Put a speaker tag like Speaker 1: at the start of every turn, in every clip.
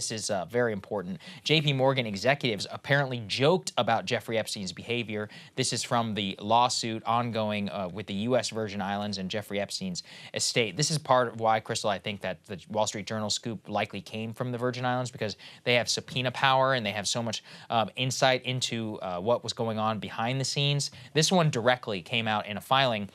Speaker 1: This is very important. JPMorgan executives apparently joked about Jeffrey Epstein's behavior. This is from the lawsuit ongoing with the U.S. Virgin Islands and Jeffrey Epstein's estate. This is part of why, Krystal, I think that the Wall Street Journal scoop likely came from the Virgin Islands, because they have subpoena power and they have so much insight into what was going on behind the scenes. This one directly came out in a filing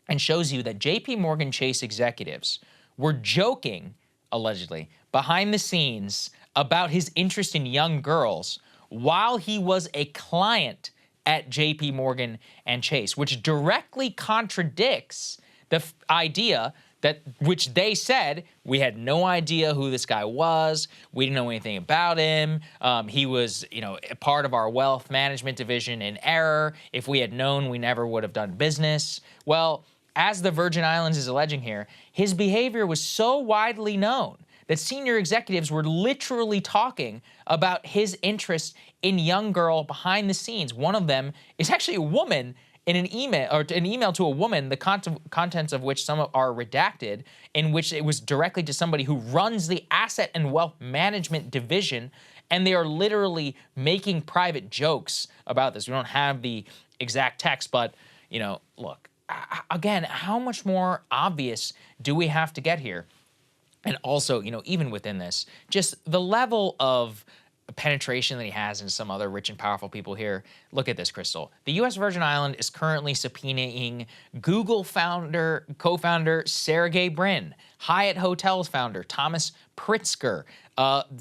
Speaker 1: and shows you that JPMorgan Chase executives were joking, allegedly, behind the scenes about his interest in young girls while he was a client at JPMorgan and Chase, which directly contradicts the idea that, which they said, we had no idea who this guy was. We didn't know anything about him. He was, a part of our wealth management division in error. If we had known, we never would have done business. Well, as the Virgin Islands is alleging here, his behavior was so widely known that senior executives were literally talking about his interest in young girl behind the scenes. One of them is actually a woman in an email, or an email to a woman, the contents of which some are redacted, in which it was directly to somebody who runs the asset and wealth management division, and they are literally making private jokes about this. We don't have the exact text, but, look, again, how much more obvious do we have to get here? And also, even within this, just the level of penetration that he has in some other rich and powerful people here. Look at this, Krystal. The U.S. Virgin Island is currently subpoenaing Google co-founder Sergey Brin, Hyatt Hotels founder Thomas Pritzker,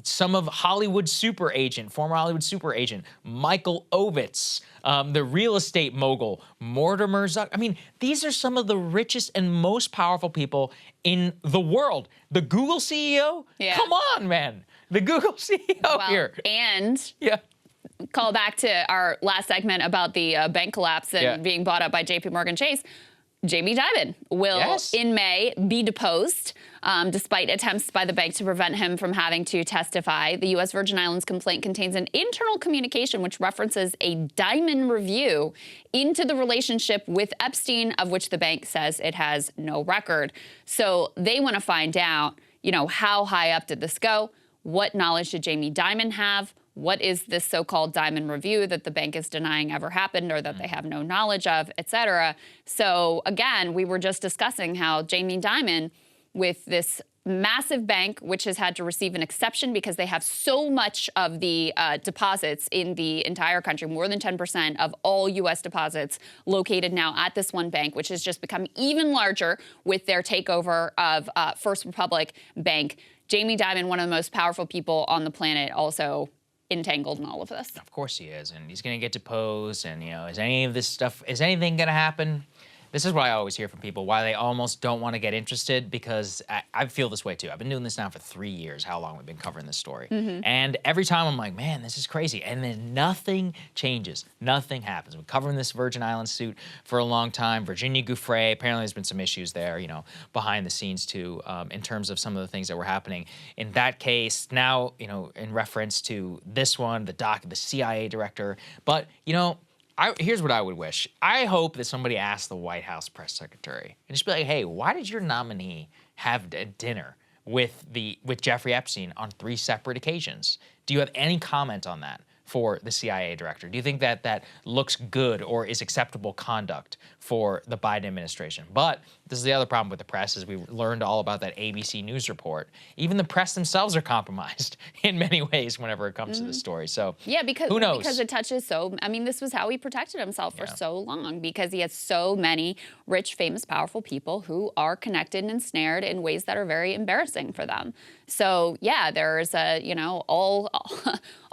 Speaker 1: some of Hollywood super agent, former Hollywood super agent, Michael Ovitz, the real estate mogul, Mortimer Zuck. I mean, these are some of the richest and most powerful people in the world. The Google CEO? Yeah. Come on, man. The Google CEO here.
Speaker 2: And call back to our last segment about the bank collapse and being bought up by JPMorgan Chase. Jamie Dimon will, in May, be deposed, despite attempts by the bank to prevent him from having to testify. The U.S. Virgin Islands complaint contains an internal communication which references a Dimon review into the relationship with Epstein, of which the bank says it has no record. So they want to find out, how high up did this go? What knowledge did Jamie Dimon have? What is this so-called Dimon review that the bank is denying ever happened or that they have no knowledge of, et cetera? So again, we were just discussing how Jamie Dimon, with this massive bank, which has had to receive an exception because they have so much of the deposits in the entire country, more than 10% of all U.S. deposits located now at this one bank, which has just become even larger with their takeover of First Republic Bank. Jamie Dimon, one of the most powerful people on the planet, also entangled in all of this.
Speaker 1: Of course he is, and he's going to get deposed, and, is anything going to happen? This is what I always hear from people, why they almost don't want to get interested, because I feel this way too. I've been doing this now for 3 years, how long we've been covering this story. And every time I'm like, man, this is crazy. And then nothing changes. Nothing happens. We're covering this Virgin Islands suit for a long time. Virginia Giuffre, apparently there's been some issues there, behind the scenes too, in terms of some of the things that were happening. In that case, now, in reference to this one, the CIA director. But, here's what I would wish. I hope that somebody asks the White House press secretary and just be like, hey, why did your nominee have a dinner with Jeffrey Epstein on 3 separate occasions? Do you have any comment on that for the CIA director? Do you think that that looks good or is acceptable conduct for the Biden administration? But this is the other problem with the press, is we learned all about that ABC News report. Even the press themselves are compromised in many ways whenever it comes to this story. So
Speaker 2: because
Speaker 1: who knows?
Speaker 2: Because it touches this was how he protected himself for so long, because he has so many rich, famous, powerful people who are connected and ensnared in ways that are very embarrassing for them. So there's a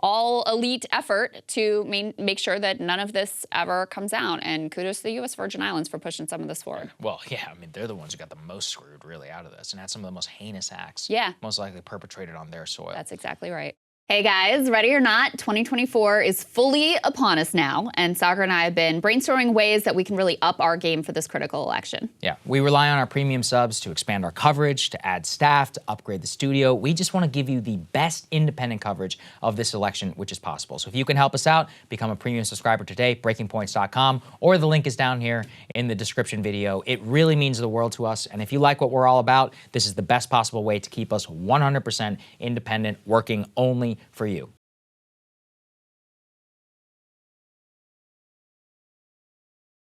Speaker 2: all elite effort to make sure that none of this ever comes out. And kudos to the U.S. Virgin Islands for pushing some of this forward.
Speaker 1: Well, they're the ones who got the most screwed really out of this and had some of the most heinous acts most likely perpetrated on their soil.
Speaker 2: That's exactly right. Hey guys, ready or not, 2024 is fully upon us now, and Saagar and I have been brainstorming ways that we can really up our game for this critical election.
Speaker 1: Yeah, we rely on our premium subs to expand our coverage, to add staff, to upgrade the studio. We just want to give you the best independent coverage of this election, which is possible. So if you can help us out, become a premium subscriber today, breakingpoints.com, or the link is down here in the description video. It really means the world to us, and if you like what we're all about, this is the best possible way to keep us 100% independent, working only for you.